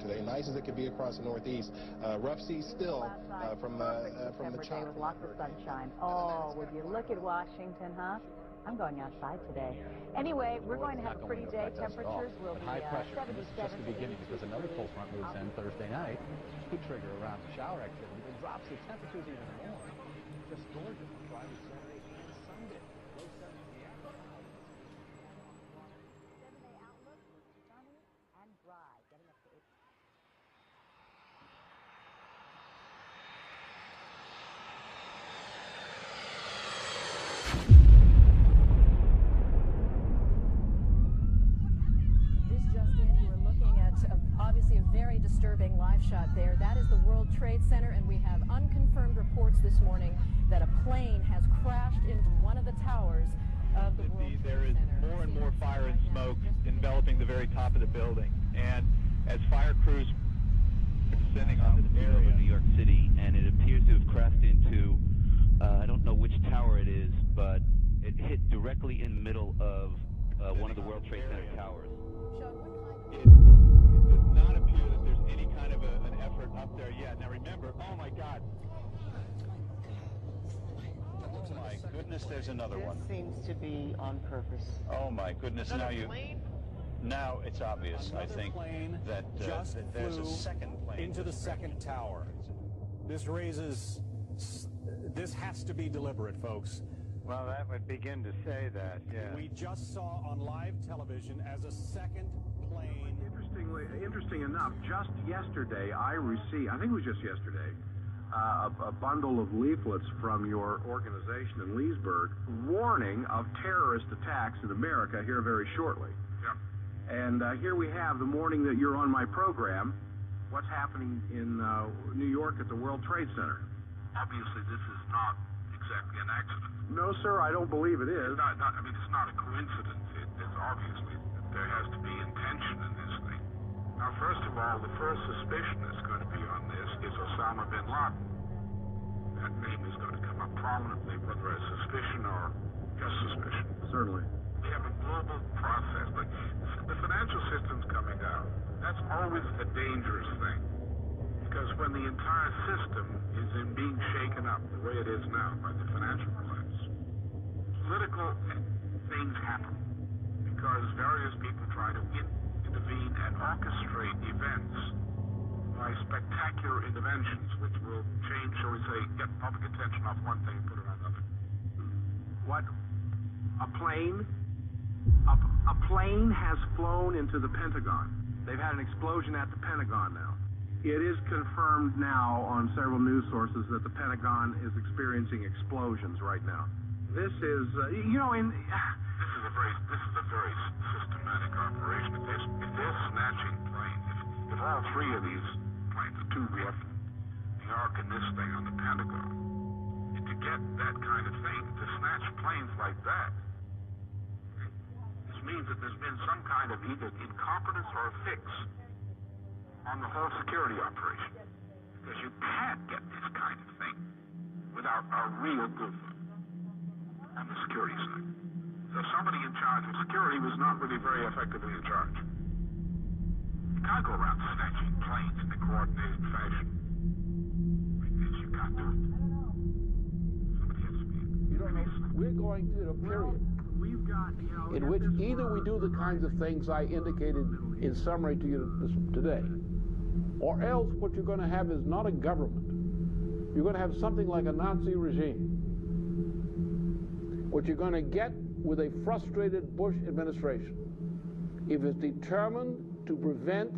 today, nice as it could be across the Northeast. Rough seas still from the chop. With lots of sunshine. Oh, would you look at Washington, huh? I'm going outside today. Anyway, we're going to have a pretty day. Temperatures will be high pressure. 77. This is just the beginning, because another cold front moves in Thursday night. Could trigger around shower activity. It drops the temperatures even more. Just gorgeous on Friday, Saturday, and Sunday. Low 70s in the afternoon. 7-day outlook, sunny and dry. Getting up to 8. Obviously a very disturbing live shot there. That is the World Trade Center, and we have unconfirmed reports this morning that a plane has crashed into one of the towers of the World Trade Center. There is more and more fire and smoke enveloping the very top of the building, and as fire crews are descending on this area, New York City, and it appears to have crashed into, I don't know which tower it is, but it hit directly in the middle of one of the World Trade Center towers. It does not appear that there's any kind of an effort up there yet. Now remember, oh my God. Oh my goodness, there's another one. This seems to be on purpose. Oh my goodness, now it's obvious, I think, that there's a second plane into the second tower. This has to be deliberate, folks. Well, that would begin to say that, yeah. We just saw on live television as a second plane. Interesting enough, just yesterday I received, I think it was just yesterday, a bundle of leaflets from your organization in Leesburg warning of terrorist attacks in America here very shortly. Yeah. And here we have, the morning that you're on my program, what's happening in New York at the World Trade Center. Obviously, this is not exactly an accident. No, sir, I don't believe it is. I mean, it's not a coincidence. It's obviously there has to be intention in this thing. Now, first of all, the first suspicion that's going to be on this is Osama bin Laden. That name is going to come up prominently, whether as suspicion or just suspicion. Certainly. We have a global process, but the financial system's coming down. That's always a dangerous thing, because when the entire system is being shaken up the way it is now by the financial collapse, political things happen because various people try to intervene and orchestrate events by spectacular interventions, which will change, shall we say, get public attention off one thing and put it on another. What? A plane? A plane has flown into the Pentagon. They've had an explosion at the Pentagon now. It is confirmed now on several news sources that the Pentagon is experiencing explosions right now. This is, This is a very systematic operation. If they're snatching planes, if all three of these planes, the two we have, the Ark and this thing on the Pentagon, and to get that kind of thing, to snatch planes like that, this means that there's been some kind of either incompetence or a fix on the whole security operation. Because you can't get this kind of thing without a real good one on the security side. So somebody in charge of security was not really very effectively in charge. You can't go around snatching planes in a coordinated fashion. You can't do it. Somebody has to be. You don't know. We're going through a period in which either we do the kinds of things I indicated in summary to you today, or else what you're going to have is not a government. You're going to have something like a Nazi regime. What you're going to get with a frustrated Bush administration, if it's determined to prevent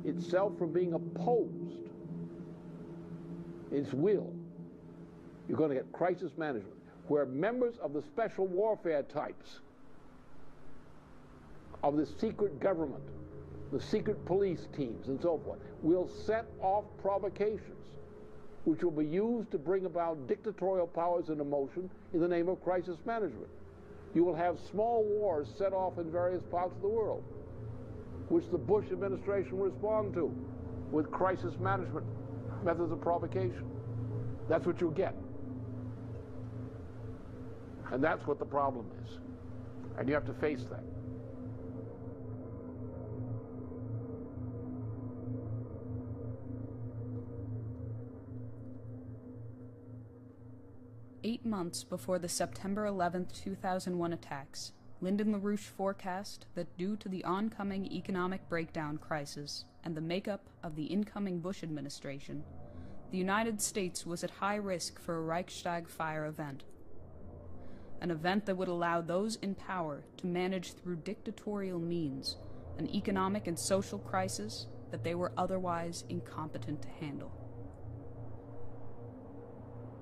itself from being opposed, its will, you're going to get crisis management, where members of the special warfare types of the secret government, the secret police teams and so forth, will set off provocations which will be used to bring about dictatorial powers into motion in the name of crisis management. You will have small wars set off in various parts of the world, which the Bush administration will respond to with crisis management methods of provocation. That's what you'll get. And that's what the problem is. And you have to face that. 8 months before the September 11, 2001 attacks, Lyndon LaRouche forecast that due to the oncoming economic breakdown crisis and the makeup of the incoming Bush administration, the United States was at high risk for a Reichstag fire event. An event that would allow those in power to manage through dictatorial means an economic and social crisis that they were otherwise incompetent to handle.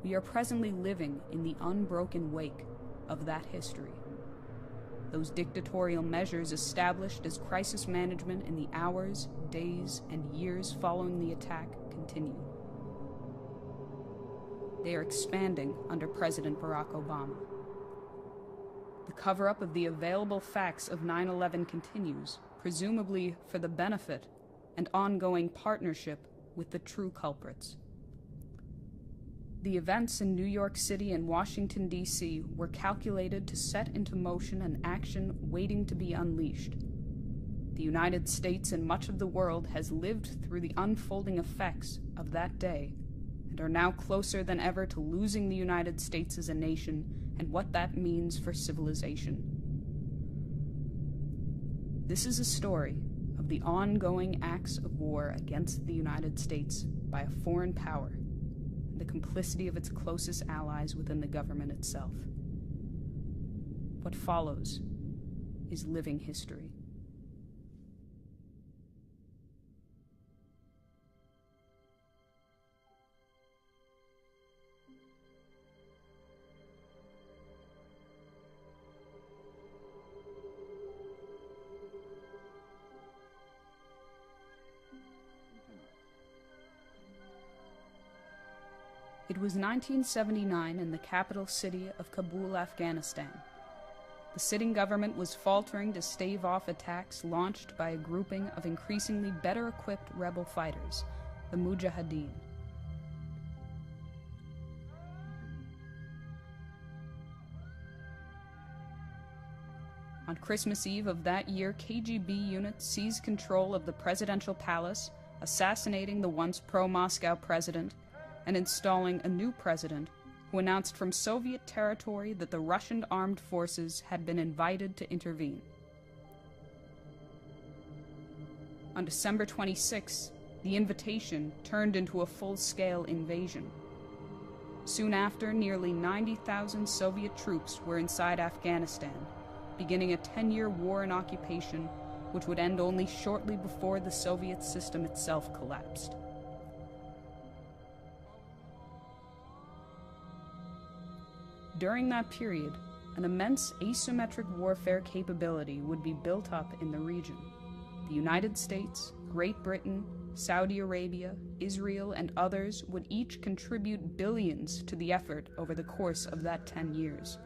We are presently living in the unbroken wake of that history. Those dictatorial measures established as crisis management in the hours, days, and years following the attack continue. They are expanding under President Barack Obama. The cover-up of the available facts of 9/11 continues, presumably for the benefit and ongoing partnership with the true culprits. The events in New York City and Washington, D.C. were calculated to set into motion an action waiting to be unleashed. The United States and much of the world has lived through the unfolding effects of that day and are now closer than ever to losing the United States as a nation and what that means for civilization. This is a story of the ongoing acts of war against the United States by a foreign power, the complicity of its closest allies within the government itself. What follows is living history. It was 1979 in the capital city of Kabul, Afghanistan. The sitting government was faltering to stave off attacks launched by a grouping of increasingly better-equipped rebel fighters, the Mujahideen. On Christmas Eve of that year, KGB units seized control of the presidential palace, assassinating the once pro-Moscow president and installing a new president who announced from Soviet territory that the Russian armed forces had been invited to intervene. On December 26, the invitation turned into a full-scale invasion. Soon after, nearly 90,000 Soviet troops were inside Afghanistan, beginning a 10-year war and occupation which would end only shortly before the Soviet system itself collapsed. During that period, an immense asymmetric warfare capability would be built up in the region. The United States, Great Britain, Saudi Arabia, Israel, and others would each contribute billions to the effort over the course of that 10 years.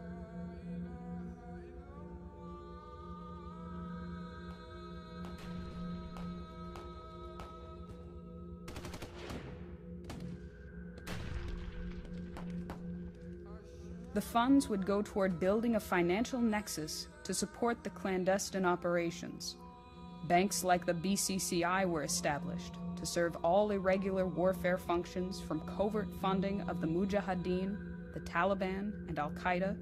The funds would go toward building a financial nexus to support the clandestine operations. Banks like the BCCI were established to serve all irregular warfare functions, from covert funding of the Mujahideen, the Taliban, and Al-Qaeda,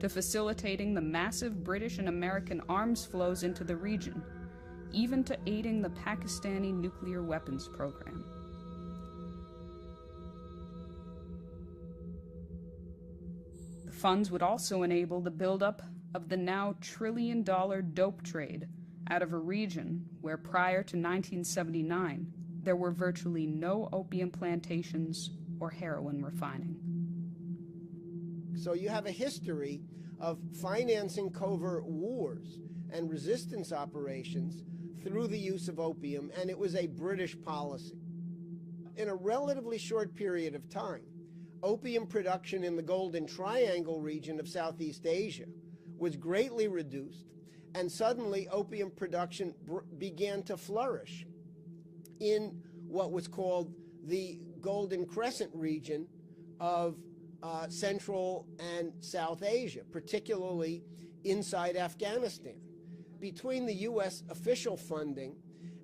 to facilitating the massive British and American arms flows into the region, even to aiding the Pakistani nuclear weapons program. Funds would also enable the buildup of the now trillion-dollar dope trade out of a region where prior to 1979 there were virtually no opium plantations or heroin refining. So you have a history of financing covert wars and resistance operations through the use of opium, and it was a British policy. In a relatively short period of time, opium production in the Golden Triangle region of Southeast Asia was greatly reduced, and suddenly opium production began to flourish in what was called the Golden Crescent region of Central and South Asia, particularly inside Afghanistan. Between the U.S. official funding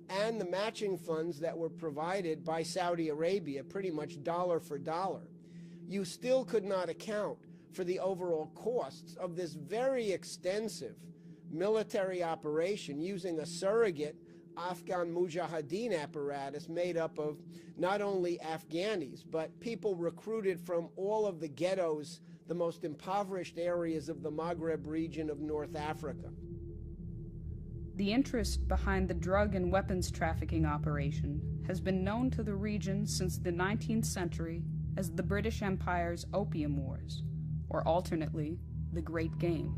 and the matching funds that were provided by Saudi Arabia, pretty much dollar for dollar, you still could not account for the overall costs of this very extensive military operation using a surrogate Afghan Mujahideen apparatus made up of not only Afghanis, but people recruited from all of the ghettos, the most impoverished areas of the Maghreb region of North Africa. The interest behind the drug and weapons trafficking operation has been known to the region since the 19th century as the British Empire's Opium Wars, or alternately, the Great Game.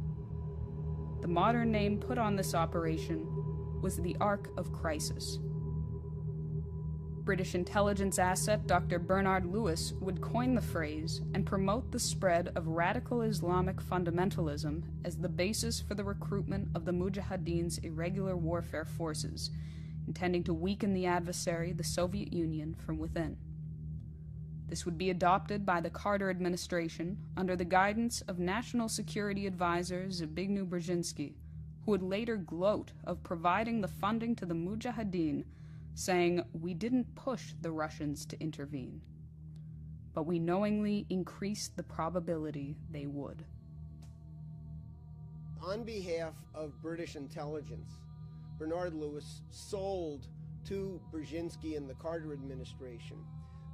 The modern name put on this operation was the Ark of Crisis. British intelligence asset Dr. Bernard Lewis would coin the phrase and promote the spread of radical Islamic fundamentalism as the basis for the recruitment of the Mujahideen's irregular warfare forces, intending to weaken the adversary, the Soviet Union, from within. This would be adopted by the Carter administration under the guidance of National Security Advisor Zbigniew Brzezinski, who would later gloat of providing the funding to the Mujahideen, saying, "We didn't push the Russians to intervene, but we knowingly increased the probability they would." On behalf of British intelligence, Bernard Lewis sold to Brzezinski and the Carter administration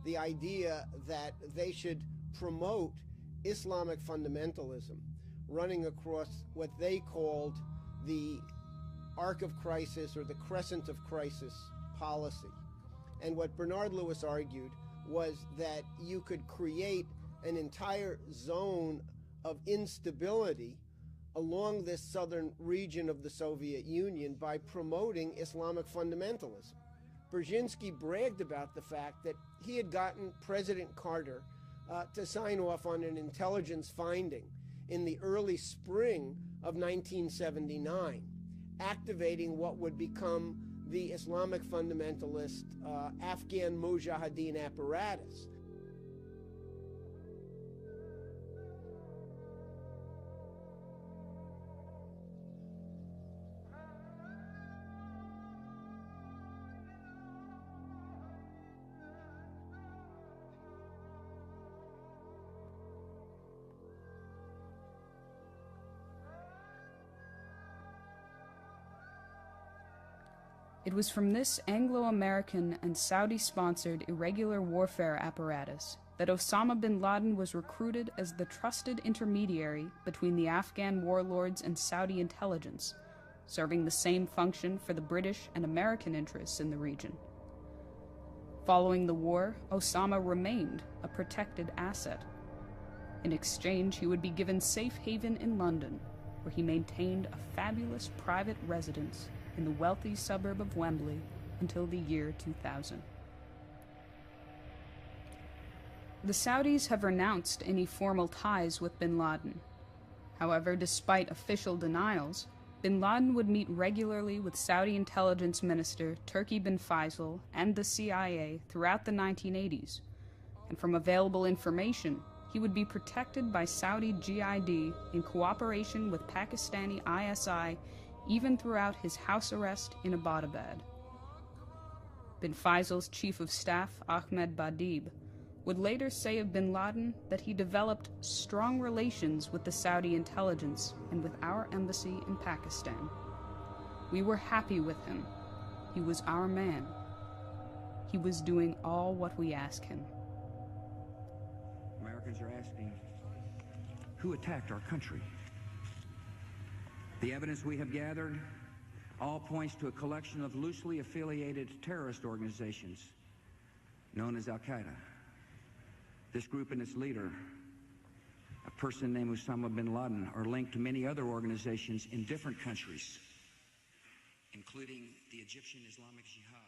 the idea that they should promote Islamic fundamentalism, running across what they called the Ark of Crisis or the Crescent of Crisis policy. And what Bernard Lewis argued was that you could create an entire zone of instability along this southern region of the Soviet Union by promoting Islamic fundamentalism. Brzezinski bragged about the fact that he had gotten President Carter to sign off on an intelligence finding in the early spring of 1979, activating what would become the Islamic fundamentalist Afghan Mujahideen apparatus. It was from this Anglo-American and Saudi-sponsored irregular warfare apparatus that Osama bin Laden was recruited as the trusted intermediary between the Afghan warlords and Saudi intelligence, serving the same function for the British and American interests in the region. Following the war, Osama remained a protected asset. In exchange, he would be given safe haven in London, where he maintained a fabulous private residence in the wealthy suburb of Wembley until the year 2000. The Saudis have renounced any formal ties with bin Laden. However, despite official denials, bin Laden would meet regularly with Saudi intelligence minister Turki bin Faisal and the CIA throughout the 1980s, and from available information, he would be protected by Saudi GID in cooperation with Pakistani ISI even throughout his house arrest in Abbottabad. Bin Faisal's chief of staff, Ahmed Badib, would later say of bin Laden that he developed strong relations with the Saudi intelligence and with our embassy in Pakistan. We were happy with him. He was our man. He was doing all what we asked him. Americans are asking, who attacked our country? The evidence we have gathered all points to a collection of loosely affiliated terrorist organizations known as Al-Qaeda. This group and its leader, a person named Osama bin Laden, are linked to many other organizations in different countries, including the Egyptian Islamic Jihad.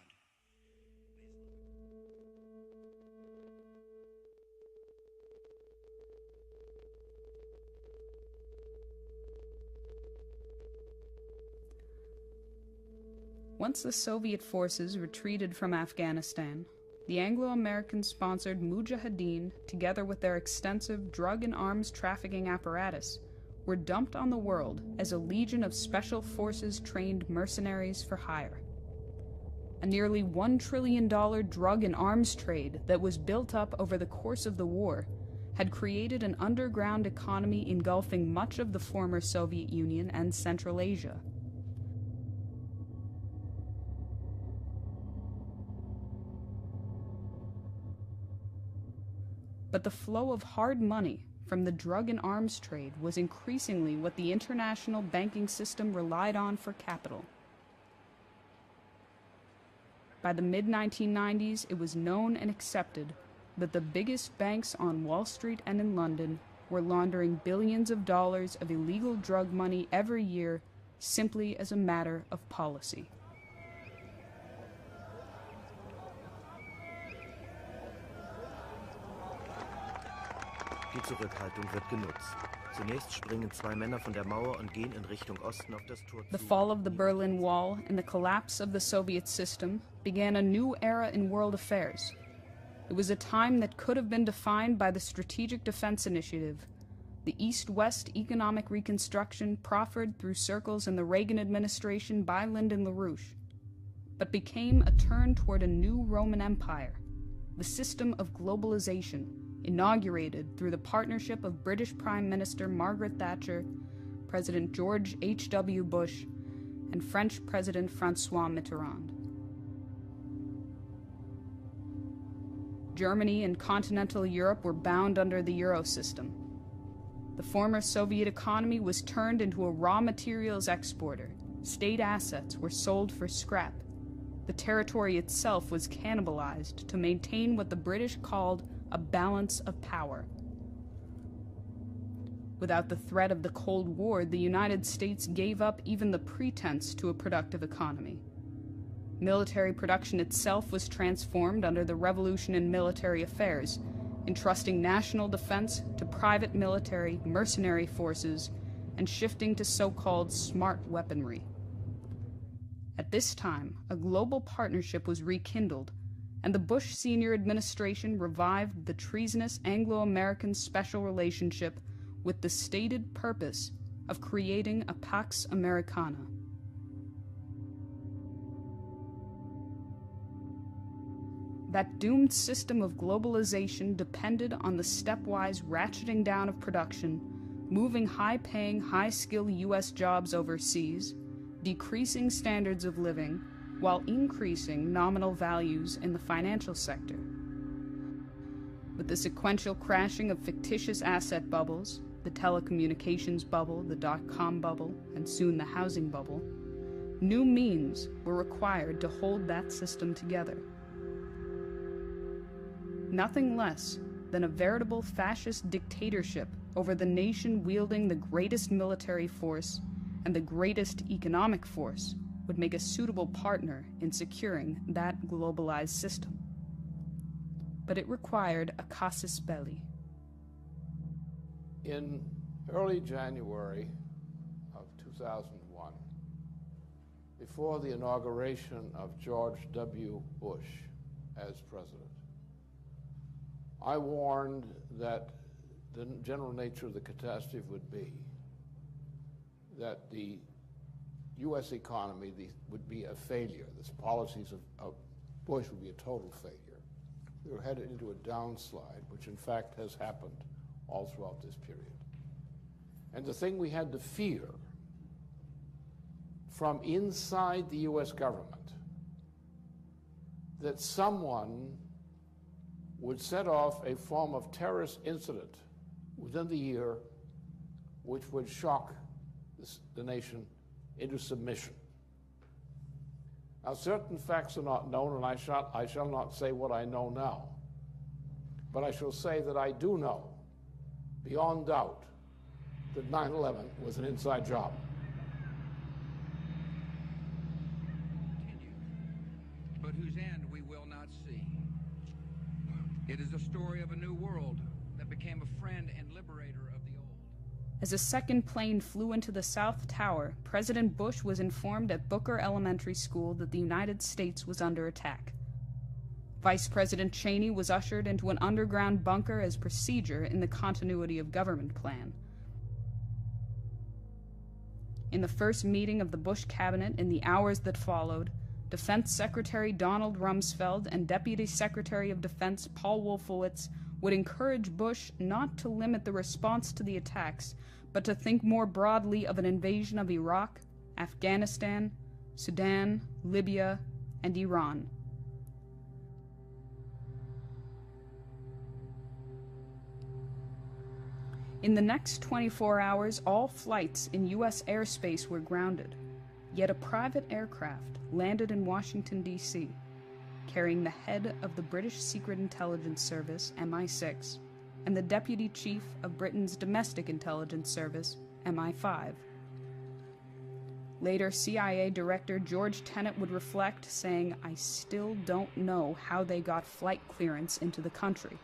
Once the Soviet forces retreated from Afghanistan, the Anglo-American-sponsored Mujahideen, together with their extensive drug and arms trafficking apparatus, were dumped on the world as a legion of special forces-trained mercenaries for hire. A nearly $1 trillion drug and arms trade that was built up over the course of the war had created an underground economy engulfing much of the former Soviet Union and Central Asia. But the flow of hard money from the drug and arms trade was increasingly what the international banking system relied on for capital. By the mid-1990s, it was known and accepted that the biggest banks on Wall Street and in London were laundering billions of dollars of illegal drug money every year simply as a matter of policy. Die Zurückhaltung wird genutzt. Zunächst springen zwei Männer von der Mauer und gehen in Richtung Osten auf das Tor zu. The fall of the Berlin Wall and the collapse of the Soviet system began a new era in world affairs. It was a time that could have been defined by the Strategic Defense Initiative, the East-West economic reconstruction proffered through circles in the Reagan administration by Lyndon LaRouche, but became a turn toward a new Roman Empire, the system of globalization, inaugurated through the partnership of British Prime Minister Margaret Thatcher, President George H.W. Bush, and French President Francois Mitterrand. Germany and continental Europe were bound under the Euro system. The former Soviet economy was turned into a raw materials exporter. State assets were sold for scrap. The territory itself was cannibalized to maintain what the British called a balance of power. Without the threat of the Cold War, the United States gave up even the pretense to a productive economy. Military production itself was transformed under the revolution in military affairs, entrusting national defense to private military mercenary forces and shifting to so-called smart weaponry. At this time, a global partnership was rekindled, and the Bush senior administration revived the treasonous Anglo-American special relationship with the stated purpose of creating a Pax Americana. That doomed system of globalization depended on the stepwise ratcheting down of production, moving high-paying, high-skilled U.S. jobs overseas, decreasing standards of living, while increasing nominal values in the financial sector. With the sequential crashing of fictitious asset bubbles, the telecommunications bubble, the dot-com bubble, and soon the housing bubble, new means were required to hold that system together. Nothing less than a veritable fascist dictatorship over the nation wielding the greatest military force and the greatest economic force would make a suitable partner in securing that globalized system. But it required a casus belli. In early January of 2001, before the inauguration of George W. Bush as president, I warned that the general nature of the catastrophe would be that the U.S. economy would be a failure. The policies of Bush would be a total failure. We were headed into a downslide, which in fact has happened all throughout this period. And the thing we had to fear from inside the U.S. government, that someone would set off a form of terrorist incident within the year which would shock the nation into submission. Now, certain facts are not known, and I shall not say what I know now, but I shall say that I do know, beyond doubt, that 9/11 was an inside job. But whose end we will not see. It is the story of a new world that became a friend and liberator of the old. As a second plane flew into the South Tower, President Bush was informed at Booker Elementary School that the United States was under attack. Vice President Cheney was ushered into an underground bunker as procedure in the continuity of government plan. In the first meeting of the Bush cabinet in the hours that followed, Defense Secretary Donald Rumsfeld and Deputy Secretary of Defense Paul Wolfowitz would encourage Bush not to limit the response to the attacks, but to think more broadly of an invasion of Iraq, Afghanistan, Sudan, Libya, and Iran. In the next 24 hours, all flights in U.S. airspace were grounded, yet a private aircraft landed in Washington, D.C., carrying the head of the British Secret Intelligence Service, MI6, and the Deputy Chief of Britain's Domestic Intelligence Service, MI5. Later, CIA Director George Tenet would reflect, saying, "I still don't know how they got flight clearance into the country."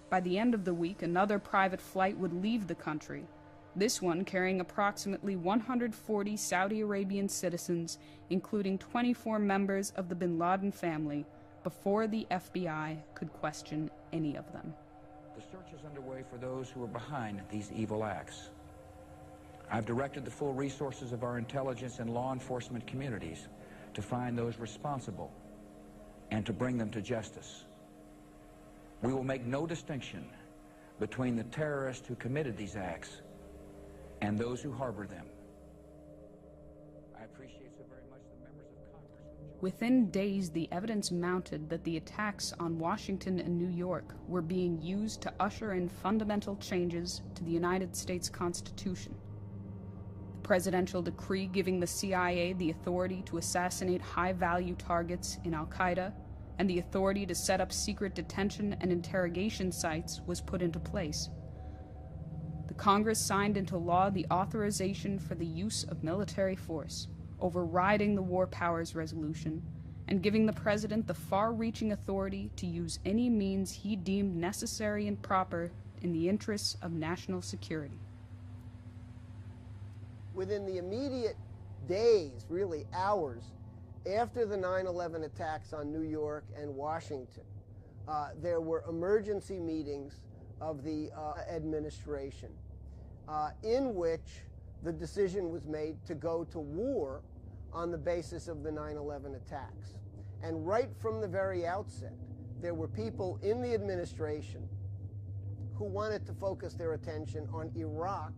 By the end of the week, another private flight would leave the country, this one carrying approximately 140 Saudi Arabian citizens, including 24 members of the bin Laden family, before the FBI could question any of them. The search is underway for those who are behind these evil acts. I've directed the full resources of our intelligence and law enforcement communities to find those responsible and to bring them to justice. We will make no distinction between the terrorists who committed these acts and those who harbor them. I appreciate so very much the members of Congress. Within days, the evidence mounted that the attacks on Washington and New York were being used to usher in fundamental changes to the United States Constitution. The presidential decree giving the CIA the authority to assassinate high-value targets in Al-Qaeda and the authority to set up secret detention and interrogation sites was put into place. The Congress signed into law the authorization for the use of military force, overriding the War Powers Resolution, and giving the President the far-reaching authority to use any means he deemed necessary and proper in the interests of national security. Within the immediate days, really hours, after the 9/11 attacks on New York and Washington, there were emergency meetings of the administration in which the decision was made to go to war on the basis of the 9/11 attacks. And right from the very outset, there were people in the administration who wanted to focus their attention on Iraq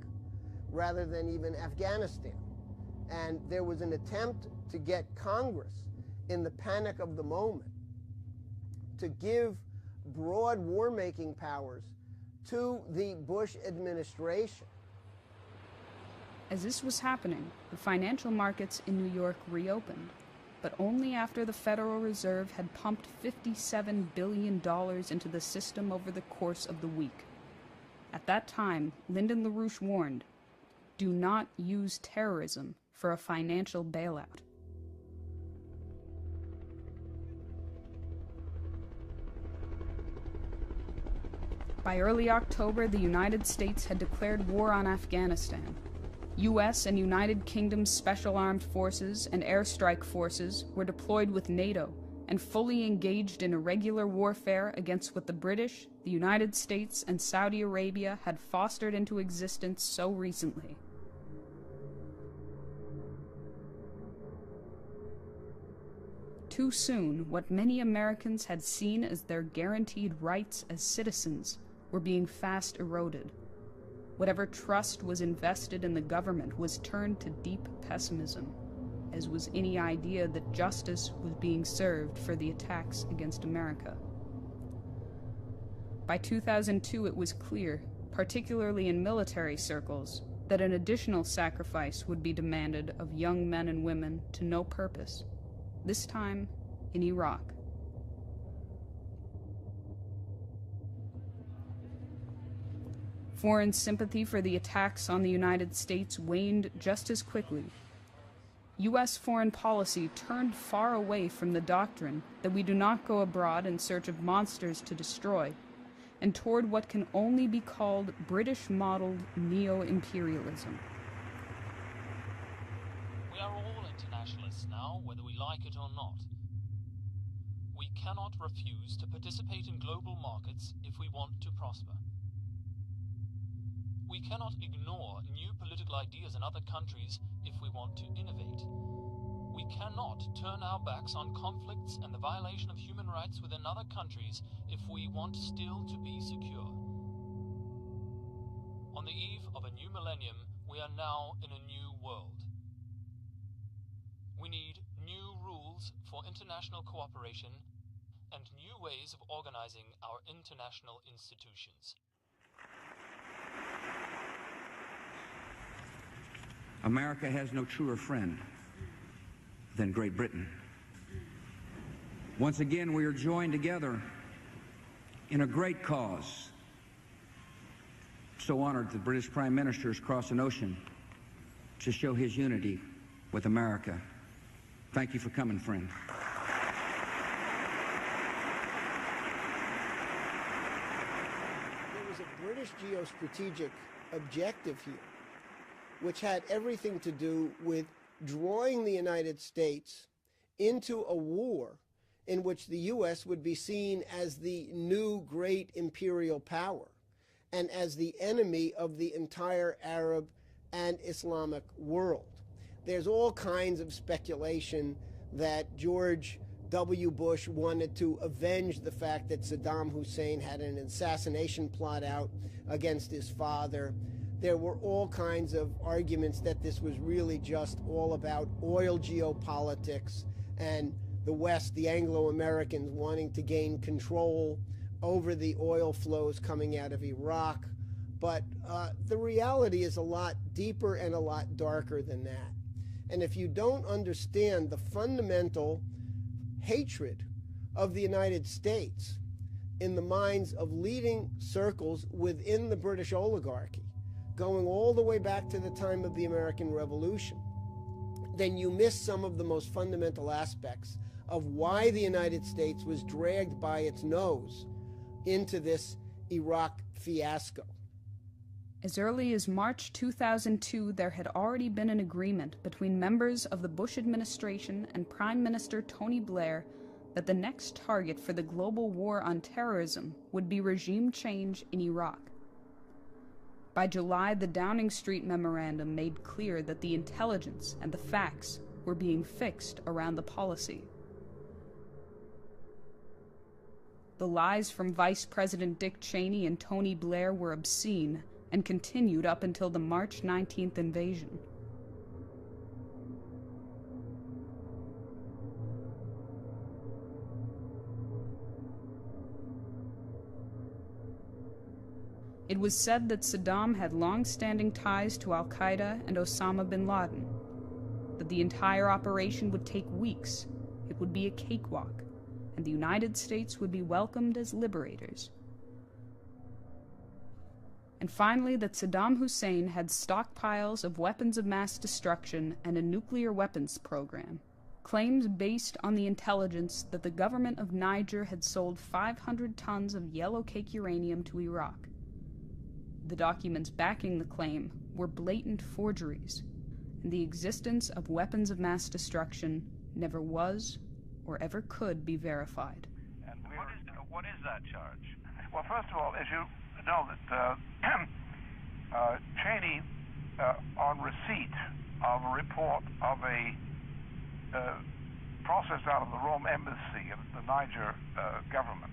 rather than even Afghanistan. And there was an attempt to get Congress, in the panic of the moment, to give broad war-making powers to the Bush administration. As this was happening, the financial markets in New York reopened, but only after the Federal Reserve had pumped $57 billion into the system over the course of the week. At that time, Lyndon LaRouche warned, "Do not use terrorism for a financial bailout." By early October, the United States had declared war on Afghanistan. U.S. and United Kingdom Special Armed Forces and airstrike forces were deployed with NATO and fully engaged in irregular warfare against what the British, the United States, and Saudi Arabia had fostered into existence so recently. Too soon, what many Americans had seen as their guaranteed rights as citizens were being fast eroded. Whatever trust was invested in the government was turned to deep pessimism, as was any idea that justice was being served for the attacks against America. By 2002, it was clear, particularly in military circles, that an additional sacrifice would be demanded of young men and women to no purpose, this time in Iraq. Foreign sympathy for the attacks on the United States waned just as quickly. U.S. foreign policy turned far away from the doctrine that we do not go abroad in search of monsters to destroy, and toward what can only be called British-modeled neo-imperialism. We are all internationalists now, whether we like it or not. We cannot refuse to participate in global markets if we want to prosper. We cannot ignore new political ideas in other countries if we want to innovate. We cannot turn our backs on conflicts and the violation of human rights within other countries if we want still to be secure. On the eve of a new millennium, we are now in a new world. We need new rules for international cooperation and new ways of organizing our international institutions. America has no truer friend than Great Britain. Once again, we are joined together in a great cause. So honored the British Prime Minister has crossed an ocean to show his unity with America. Thank you for coming, friend. There was a British geostrategic objective here, which had everything to do with drawing the United States into a war in which the U.S. would be seen as the new great imperial power and as the enemy of the entire Arab and Islamic world. There's all kinds of speculation that George W. Bush wanted to avenge the fact that Saddam Hussein had an assassination plot out against his father. There were all kinds of arguments that this was really just all about oil geopolitics and the West, the Anglo-Americans, wanting to gain control over the oil flows coming out of Iraq. But the reality is a lot deeper and a lot darker than that. And if you don't understand the fundamental hatred of the United States in the minds of leading circles within the British oligarchy, going all the way back to the time of the American Revolution, then you miss some of the most fundamental aspects of why the United States was dragged by its nose into this Iraq fiasco. As early as March 2002, there had already been an agreement between members of the Bush administration and Prime Minister Tony Blair that the next target for the global war on terrorism would be regime change in Iraq. By July, the Downing Street Memorandum made clear that the intelligence and the facts were being fixed around the policy. The lies from Vice President Dick Cheney and Tony Blair were obscene and continued up until the March 19th invasion. It was said that Saddam had long-standing ties to al-Qaeda and Osama bin Laden, that the entire operation would take weeks, it would be a cakewalk, and the United States would be welcomed as liberators. And finally, that Saddam Hussein had stockpiles of weapons of mass destruction and a nuclear weapons program, claims based on the intelligence that the government of Niger had sold 500 tons of yellow cake uranium to Iraq. The documents backing the claim were blatant forgeries, and the existence of weapons of mass destruction never was or ever could be verified. And what is that charge? Well, first of all, as you know, that Cheney, on receipt of a report of a process out of the Rome embassy of the Niger government,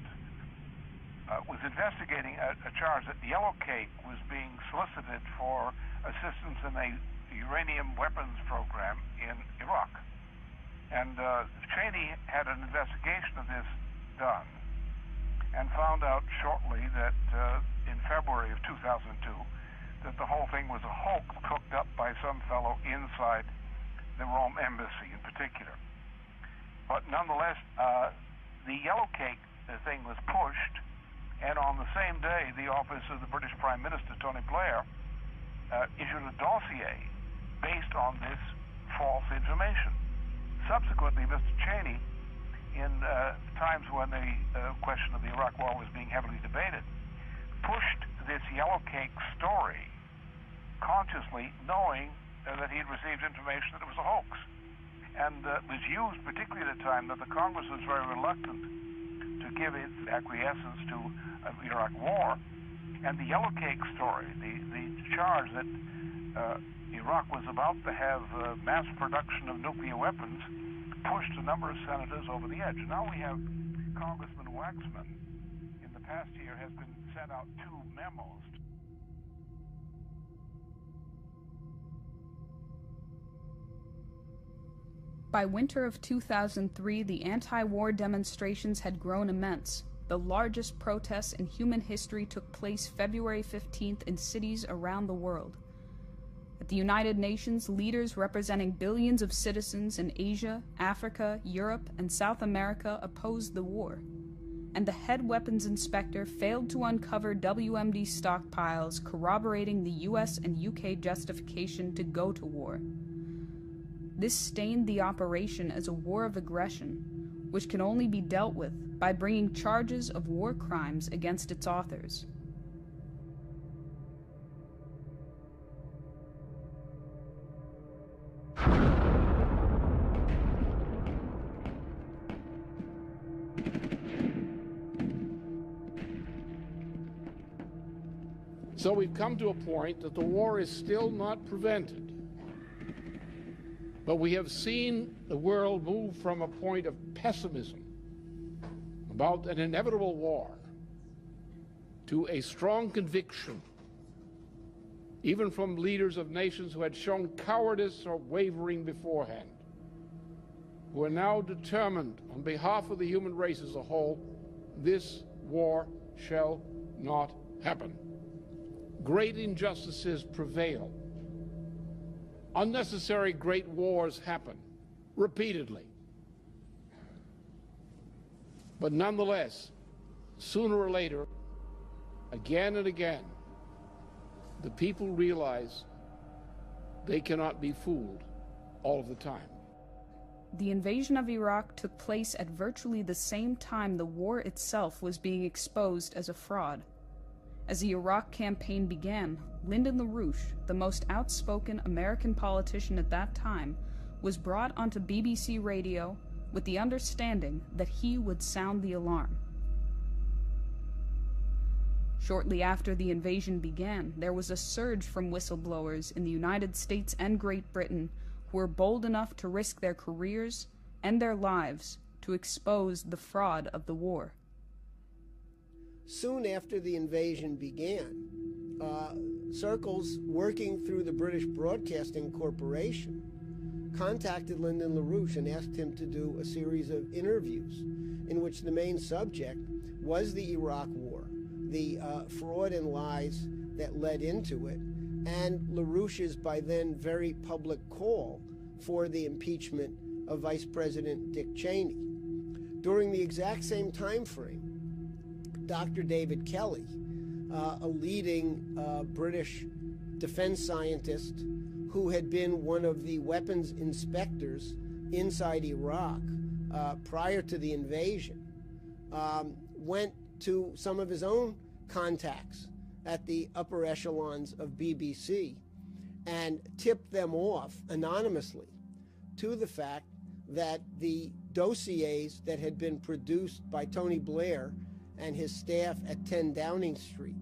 was investigating a charge that Yellow Cake was being solicited for assistance in a uranium weapons program in Iraq. And Cheney had an investigation of this done and found out shortly that in February of 2002 that the whole thing was a hoax cooked up by some fellow inside the Rome embassy in particular. But nonetheless, the Yellow Cake thing was pushed, and on the same day, the office of the British Prime Minister, Tony Blair, issued a dossier based on this false information. Subsequently, Mr. Cheney, in times when the question of the Iraq War was being heavily debated, pushed this Yellow Cake story consciously, knowing that he had received information that it was a hoax. And was used particularly at a time that the Congress was very reluctant to give its acquiescence to the Iraq War. And the Yellow Cake story, the charge that Iraq was about to have mass production of nuclear weapons, pushed a number of senators over the edge. Now we have Congressman Waxman, in the past year, has been sent out 2 memos. By winter of 2003, the anti-war demonstrations had grown immense. The largest protests in human history took place February 15th in cities around the world. At the United Nations, leaders representing billions of citizens in Asia, Africa, Europe, and South America opposed the war. And the head weapons inspector failed to uncover WMD stockpiles corroborating the US and UK justification to go to war. This stained the operation as a war of aggression, which can only be dealt with by bringing charges of war crimes against its authors. So we've come to a point that the war is still not prevented. But we have seen the world move from a point of pessimism about an inevitable war to a strong conviction, even from leaders of nations who had shown cowardice or wavering beforehand, who are now determined on behalf of the human race as a whole, this war shall not happen. Great injustices prevail. Unnecessary great wars happen repeatedly. But nonetheless, sooner or later, again and again, the people realize they cannot be fooled all of the time. The invasion of Iraq took place at virtually the same time the war itself was being exposed as a fraud. As the Iraq campaign began, Lyndon LaRouche, the most outspoken American politician at that time, was brought onto BBC radio with the understanding that he would sound the alarm. Shortly after the invasion began, there was a surge from whistleblowers in the United States and Great Britain who were bold enough to risk their careers and their lives to expose the fraud of the war. Soon after the invasion began, circles working through the British Broadcasting Corporation contacted Lyndon LaRouche and asked him to do a series of interviews in which the main subject was the Iraq War, the fraud and lies that led into it, and LaRouche's by then very public call for the impeachment of Vice President Dick Cheney. During the exact same time frame, Dr. David Kelly, a leading British defense scientist who had been one of the weapons inspectors inside Iraq prior to the invasion, went to some of his own contacts at the upper echelons of BBC and tipped them off anonymously to the fact that the dossiers that had been produced by Tony Blair and his staff at 10 Downing Street,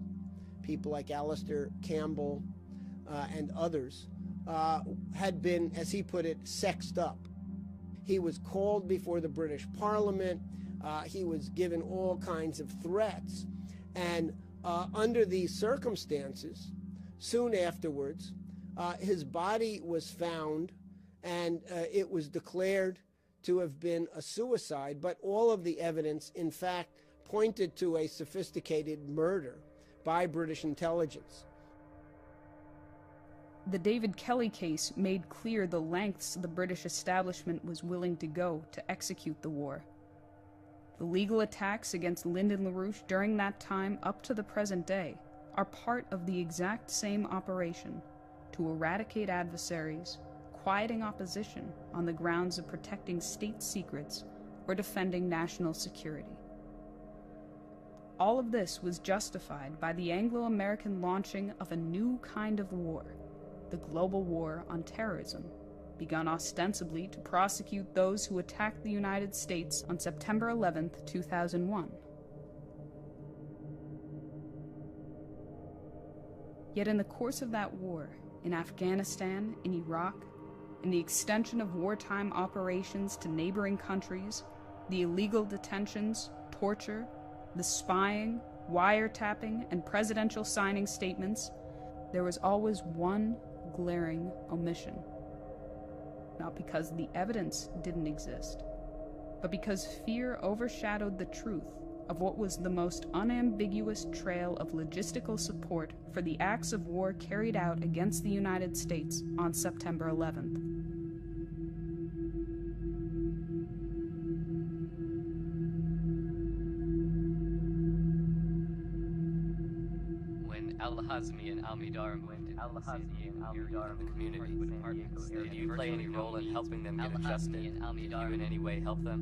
people like Alistair Campbell and others, had been, as he put it, sexed up. He was called before the British Parliament. He was given all kinds of threats. And under these circumstances, soon afterwards, his body was found, and it was declared to have been a suicide. But all of the evidence, in fact, pointed to a sophisticated murder by British intelligence. The David Kelly case made clear the lengths the British establishment was willing to go to execute the war. The legal attacks against Lyndon LaRouche during that time up to the present day are part of the exact same operation to eradicate adversaries, quieting opposition on the grounds of protecting state secrets or defending national security. All of this was justified by the Anglo-American launching of a new kind of war, the global war on terrorism, begun ostensibly to prosecute those who attacked the United States on September 11, 2001. Yet in the course of that war, in Afghanistan, in Iraq, in the extension of wartime operations to neighboring countries, the illegal detentions, torture, the spying, wiretapping, and presidential signing statements, there was always one glaring omission. Not because the evidence didn't exist, but because fear overshadowed the truth of what was the most unambiguous trail of logistical support for the acts of war carried out against the United States on September 11th. When Al-Hazmi and Al-Midar moved into the community, did you play any role in helping them get adjusted? Did you in any way help them?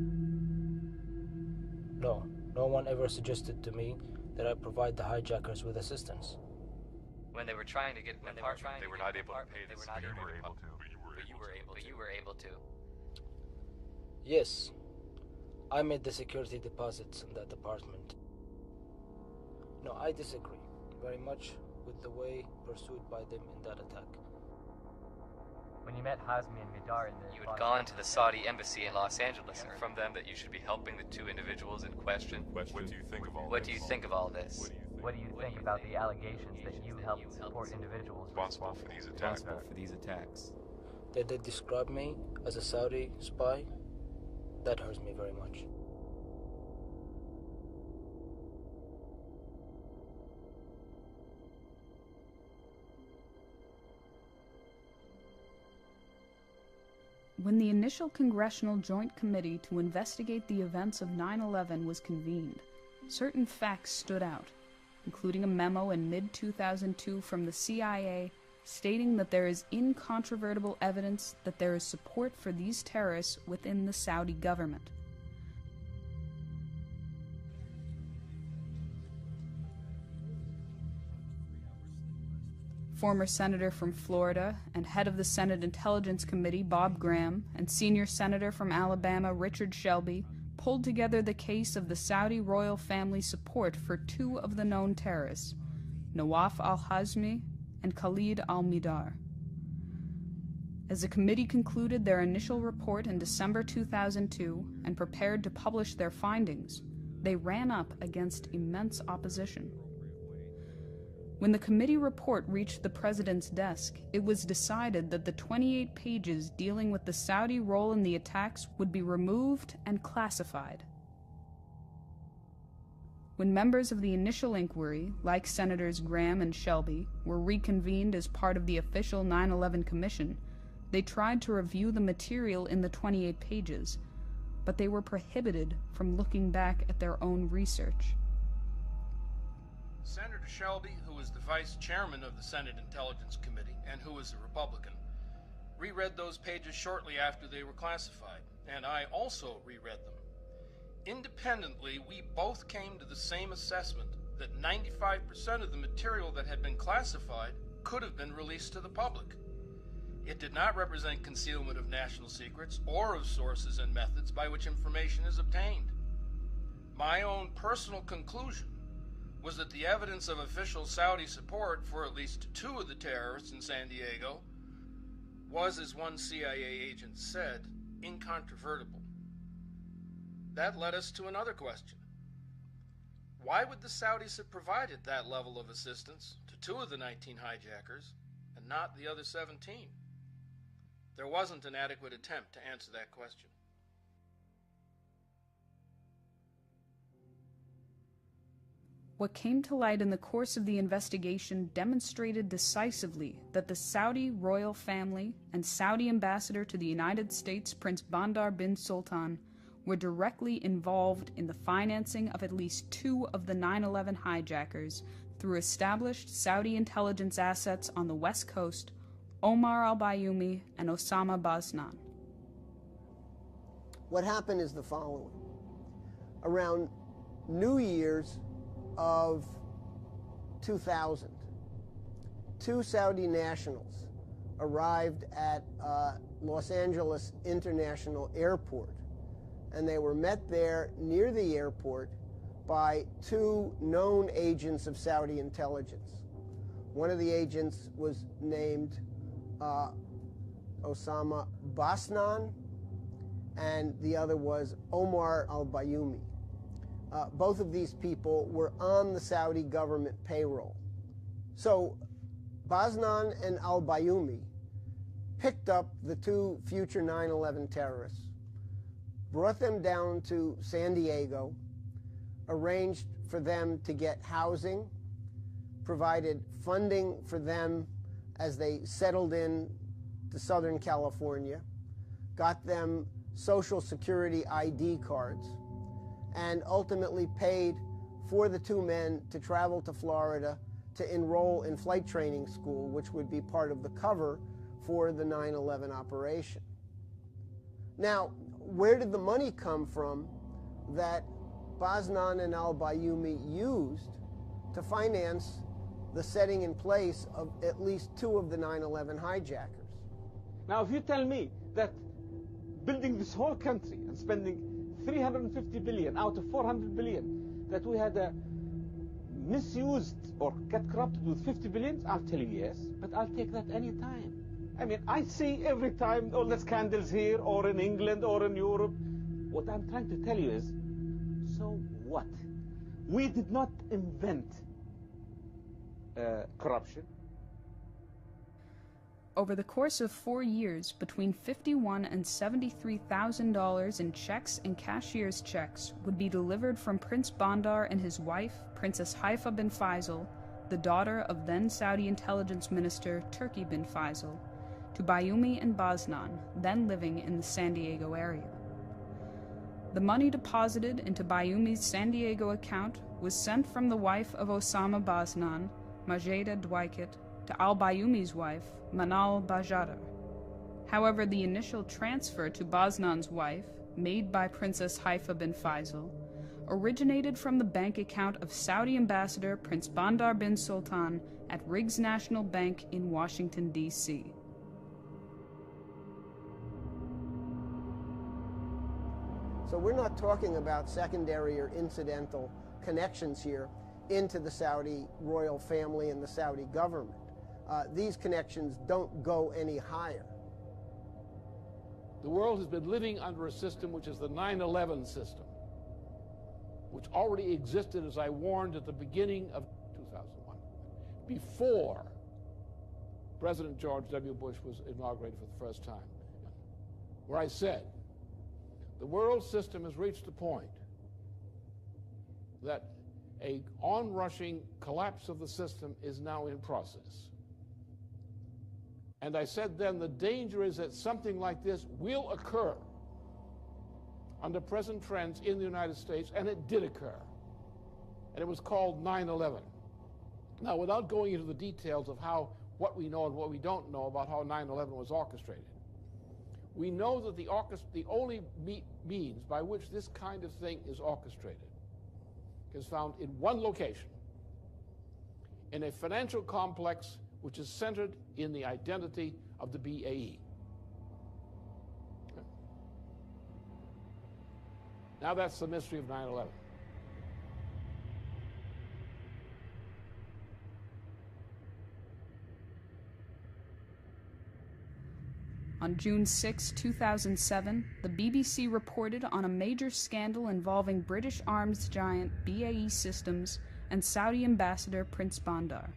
No. No one ever suggested to me that I provide the hijackers with assistance. When they were trying to get an apartment, they were not able to pay this. You were able to. But you were able to. Yes. I made the security deposits in that apartment. No, I disagree very much with the way pursued by them in that attack. When you met Hazmi and Midar, you had gone to the Saudi embassy in Los Angeles and from them that you should be helping the two individuals in question. What do you think of all this? What do you think of all this? What do you think about the allegations that you helped support individuals responsible for these attacks? That they describe me as a Saudi spy? That hurts me very much. When the initial Congressional Joint Committee to investigate the events of 9/11 was convened, certain facts stood out, including a memo in mid-2002 from the CIA stating that there is incontrovertible evidence that there is support for these terrorists within the Saudi government. Former Senator from Florida and head of the Senate Intelligence Committee, Bob Graham, and senior Senator from Alabama, Richard Shelby, pulled together the case of the Saudi royal family support for two of the known terrorists, Nawaf al-Hazmi and Khalid al-Midar. As the committee concluded their initial report in December 2002 and prepared to publish their findings, they ran up against immense opposition. When the committee report reached the president's desk, it was decided that the 28 pages dealing with the Saudi role in the attacks would be removed and classified. When members of the initial inquiry, like Senators Graham and Shelby, were reconvened as part of the official 9/11 Commission, they tried to review the material in the 28 pages, but they were prohibited from looking back at their own research. Senator Shelby, who was the vice chairman of the Senate Intelligence Committee and who was a Republican, reread those pages shortly after they were classified, and I also reread them. Independently, we both came to the same assessment that 95% of the material that had been classified could have been released to the public. It did not represent concealment of national secrets or of sources and methods by which information is obtained. My own personal conclusion was that the evidence of official Saudi support for at least two of the terrorists in San Diego was, as one CIA agent said, incontrovertible. That led us to another question. Why would the Saudis have provided that level of assistance to two of the 19 hijackers and not the other 17? There wasn't an adequate attempt to answer that question. What came to light in the course of the investigation demonstrated decisively that the Saudi royal family and Saudi ambassador to the United States, Prince Bandar bin Sultan, were directly involved in the financing of at least two of the 9/11 hijackers through established Saudi intelligence assets on the West Coast, Omar al-Bayoumi and Osama Basnan. What happened is the following. Around New Year's of 2000, two Saudi nationals arrived at Los Angeles International Airport, and they were met there near the airport by two known agents of Saudi intelligence. One of the agents was named Osama Basnan, and the other was Omar al-Bayoumi. Both of these people were on the Saudi government payroll. So Basnan and al-Bayoumi picked up the two future 9/11 terrorists, brought them down to San Diego, arranged for them to get housing, provided funding for them as they settled in to Southern California, got them Social Security ID cards, and ultimately paid for the two men to travel to Florida to enroll in flight training school, which would be part of the cover for the 9/11 operation. Now, where did the money come from that Basnan and al-Bayoumi used to finance the setting in place of at least two of the 9/11 hijackers? Now, if you tell me that building this whole country and spending 350 billion out of 400 billion, that we had misused or got corrupted with 50 billion, I'll tell you yes, but I'll take that any time. I mean, I see every time all the scandals here or in England or in Europe. What I'm trying to tell you is, so what? We did not invent corruption. Over the course of 4 years, between $51,000 and $73,000 in checks and cashier's checks would be delivered from Prince Bandar and his wife, Princess Haifa bin Faisal, the daughter of then Saudi intelligence minister Turki bin Faisal, to Bayoumi and Basnan, then living in the San Diego area. The money deposited into Bayoumi's San Diego account was sent from the wife of Osama Basnan, Majeda Dwight, to al-Bayoumi's wife, Manal Bajadar. However, the initial transfer to Basnan's wife, made by Princess Haifa bin Faisal, originated from the bank account of Saudi ambassador Prince Bandar bin Sultan at Riggs National Bank in Washington, D.C. So we're not talking about secondary or incidental connections here into the Saudi royal family and the Saudi government. These connections don't go any higher. The world has been living under a system which is the 9/11 system, which already existed, as I warned, at the beginning of 2001, before President George W. Bush was inaugurated for the first time, where I said, the world system has reached a point that an onrushing collapse of the system is now in process. And I said then the danger is that something like this will occur under present trends in the United States, and it did occur. And it was called 9/11. Now, without going into the details of what we know and what we don't know about how 9/11 was orchestrated, we know that the only means by which this kind of thing is orchestrated is found in one location, in a financial complex which is centered in the identity of the BAE. Now that's the mystery of 9/11. On June 6, 2007, the BBC reported on a major scandal involving British arms giant BAE Systems and Saudi ambassador Prince Bandar.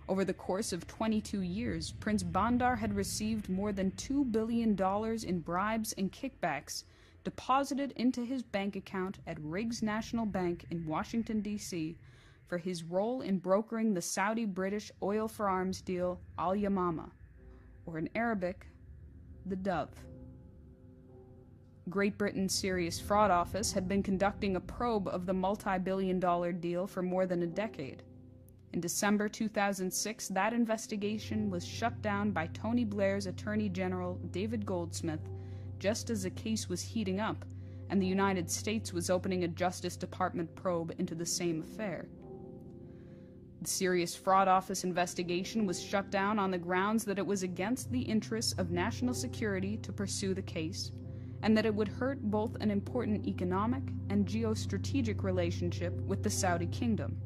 Over the course of 22 years, Prince Bandar had received more than $2 billion in bribes and kickbacks deposited into his bank account at Riggs National Bank in Washington, D.C., for his role in brokering the Saudi-British oil for arms deal Al Yamama, or in Arabic, the Dove. Great Britain's Serious Fraud Office had been conducting a probe of the multi-billion-dollar deal for more than a decade. In December 2006, that investigation was shut down by Tony Blair's Attorney General David Goldsmith, just as the case was heating up, and the United States was opening a Justice Department probe into the same affair. The Serious Fraud Office investigation was shut down on the grounds that it was against the interests of national security to pursue the case, and that it would hurt both an important economic and geostrategic relationship with the Saudi kingdom.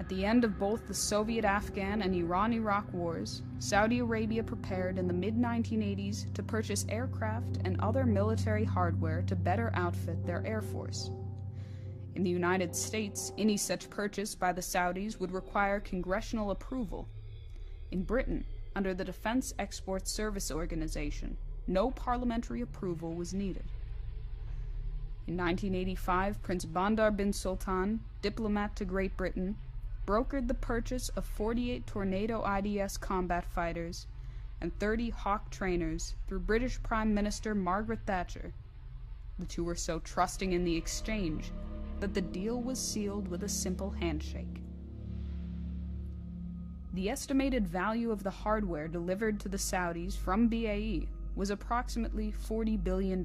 the end of both the Soviet-Afghan and Iran-Iraq wars, Saudi Arabia prepared in the mid-1980s to purchase aircraft and other military hardware to better outfit their air force. In the United States, any such purchase by the Saudis would require congressional approval. In Britain, under the Defense Export Service Organization, no parliamentary approval was needed. In 1985, Prince Bandar bin Sultan, diplomat to Great Britain, brokered the purchase of 48 Tornado IDS combat fighters and 30 Hawk trainers through British Prime Minister Margaret Thatcher. The two were so trusting in the exchange that the deal was sealed with a simple handshake. The estimated value of the hardware delivered to the Saudis from BAE was approximately $40 billion,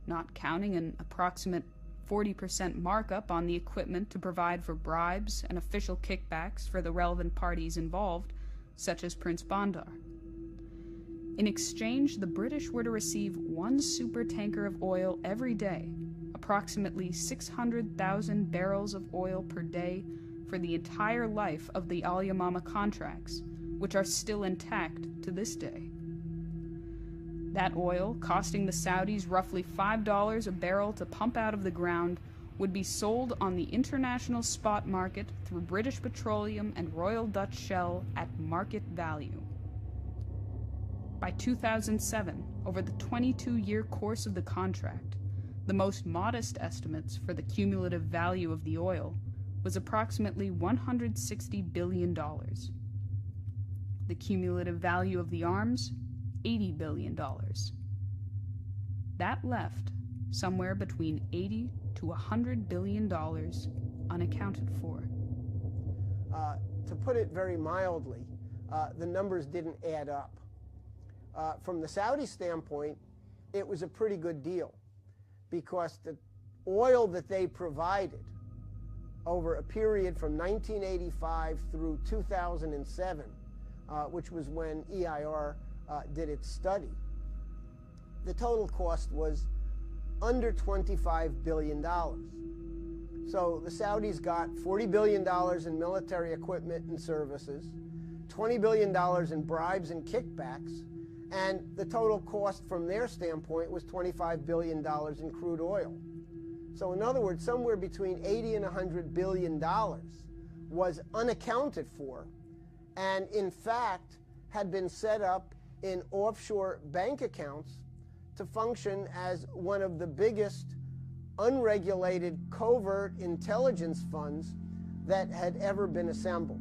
not counting an approximate 40% markup on the equipment to provide for bribes and official kickbacks for the relevant parties involved, such as Prince Bandar. In exchange, the British were to receive one supertanker of oil every day, approximately 600,000 barrels of oil per day for the entire life of the Al Yamama contracts, which are still intact to this day. That oil, costing the Saudis roughly $5 a barrel to pump out of the ground, would be sold on the international spot market through British Petroleum and Royal Dutch Shell at market value. By 2007, over the 22-year course of the contract, the most modest estimates for the cumulative value of the oil was approximately $160 billion. The cumulative value of the arms, $80 billion. That left somewhere between $80 to $100 billion unaccounted for. To put it very mildly, the numbers didn't add up. From the Saudi standpoint, it was a pretty good deal because the oil that they provided over a period from 1985 through 2007, which was when EIR did its study, the total cost was under $25 billion. So the Saudis got $40 billion in military equipment and services, $20 billion in bribes and kickbacks, and the total cost from their standpoint was $25 billion in crude oil. So in other words, somewhere between $80 and $100 billion was unaccounted for, and in fact had been set up in offshore bank accounts to function as one of the biggest unregulated covert intelligence funds that had ever been assembled.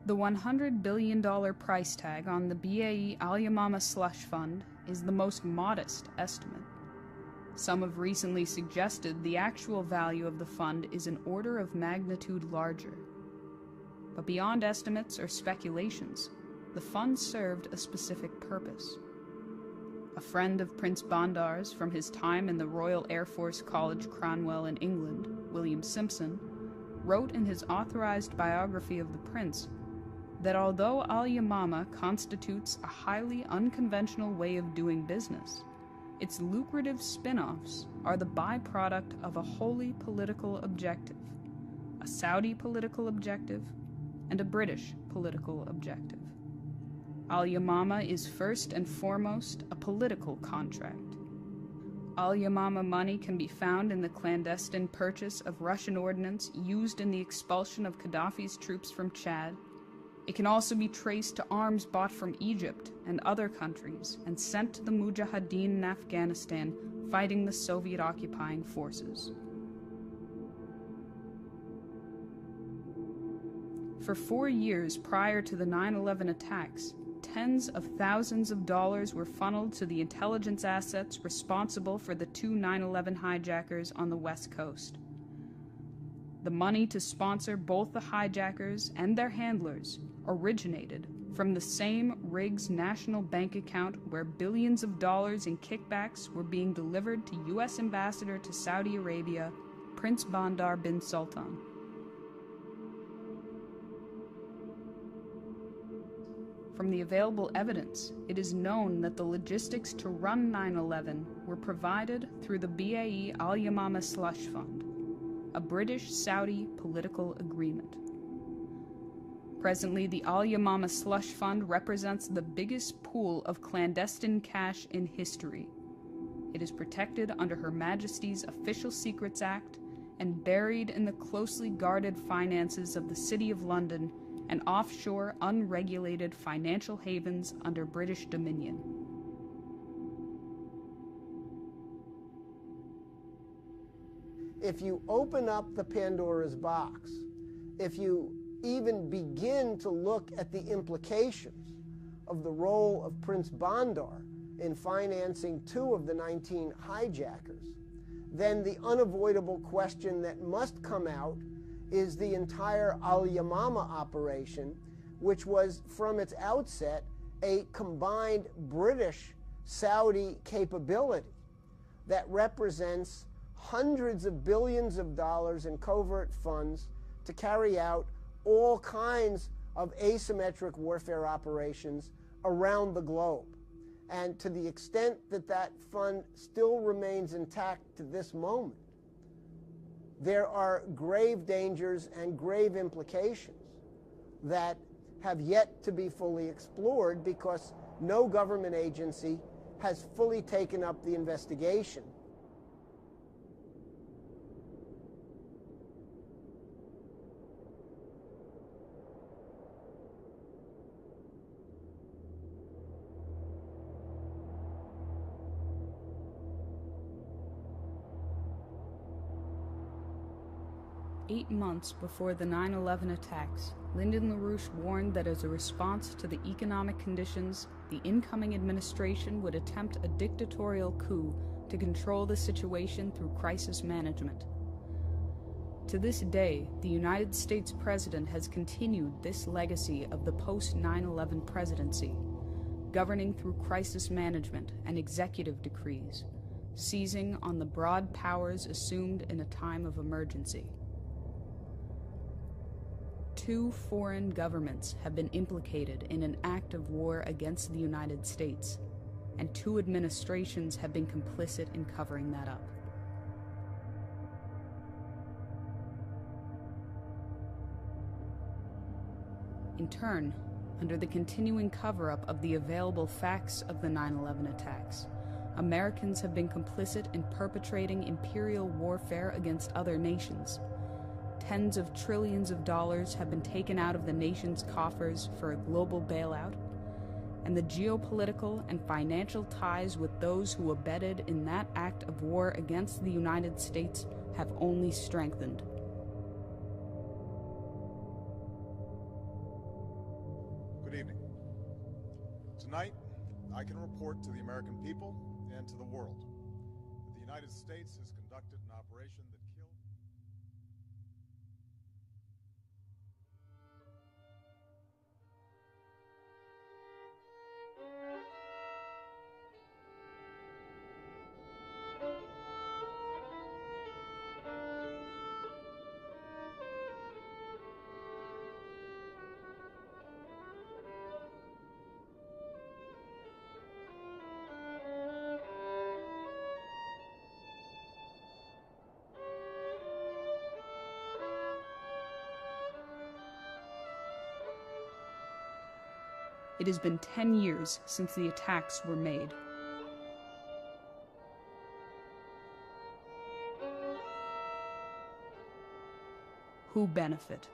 The $100 billion price tag on the BAE Al Yamama slush fund is the most modest estimate. Some have recently suggested the actual value of the fund is an order of magnitude larger. But beyond estimates or speculations, the fund served a specific purpose. A friend of Prince Bandar's from his time in the Royal Air Force College Cranwell in England, William Simpson, wrote in his authorized biography of the prince that although Al Yamama constitutes a highly unconventional way of doing business, its lucrative spin-offs are the byproduct of a wholly political objective, a Saudi political objective, and a British political objective. Al Yamama is first and foremost a political contract. Al Yamama money can be found in the clandestine purchase of Russian ordnance used in the expulsion of Gaddafi's troops from Chad. It can also be traced to arms bought from Egypt and other countries and sent to the Mujahideen in Afghanistan fighting the Soviet occupying forces. For 4 years prior to the 9/11 attacks, tens of thousands of dollars were funneled to the intelligence assets responsible for the 2 9/11 hijackers on the West Coast. The money to sponsor both the hijackers and their handlers originated from the same Riggs national bank account where billions of dollars in kickbacks were being delivered to U.S. Ambassador to Saudi Arabia, Prince Bandar bin Sultan. From the available evidence, it is known that the logistics to run 9/11 were provided through the BAE Al Yamama Slush Fund, a British-Saudi political agreement. Presently, the Al Yamama Slush Fund represents the biggest pool of clandestine cash in history. It is protected under Her Majesty's Official Secrets Act and buried in the closely guarded finances of the City of London and offshore, unregulated financial havens under British dominion. If you open up the Pandora's box, if you even begin to look at the implications of the role of Prince Bandar in financing 2 of the 19 hijackers, then the unavoidable question that must come out is the entire Al Yamama operation, which was from its outset a combined British-Saudi capability that represents hundreds of billions of dollars in covert funds to carry out all kinds of asymmetric warfare operations around the globe. And to the extent that that fund still remains intact to this moment, there are grave dangers and grave implications that have yet to be fully explored because no government agency has fully taken up the investigation. Eight months before the 9/11 attacks, Lyndon LaRouche warned that as a response to the economic conditions, the incoming administration would attempt a dictatorial coup to control the situation through crisis management. To this day, the United States President has continued this legacy of the post-9/11 presidency, governing through crisis management and executive decrees, seizing on the broad powers assumed in a time of emergency. 2 foreign governments have been implicated in an act of war against the United States, and 2 administrations have been complicit in covering that up. In turn, under the continuing cover-up of the available facts of the 9/11 attacks, Americans have been complicit in perpetrating imperial warfare against other nations. Tens of trillions of dollars have been taken out of the nation's coffers for a global bailout, and the geopolitical and financial ties with those who abetted in that act of war against the United States have only strengthened. Good evening. Tonight, I can report to the American people and to the world that the United States has conducted an operation that killed... It has been 10 years since the attacks were made. Who benefit?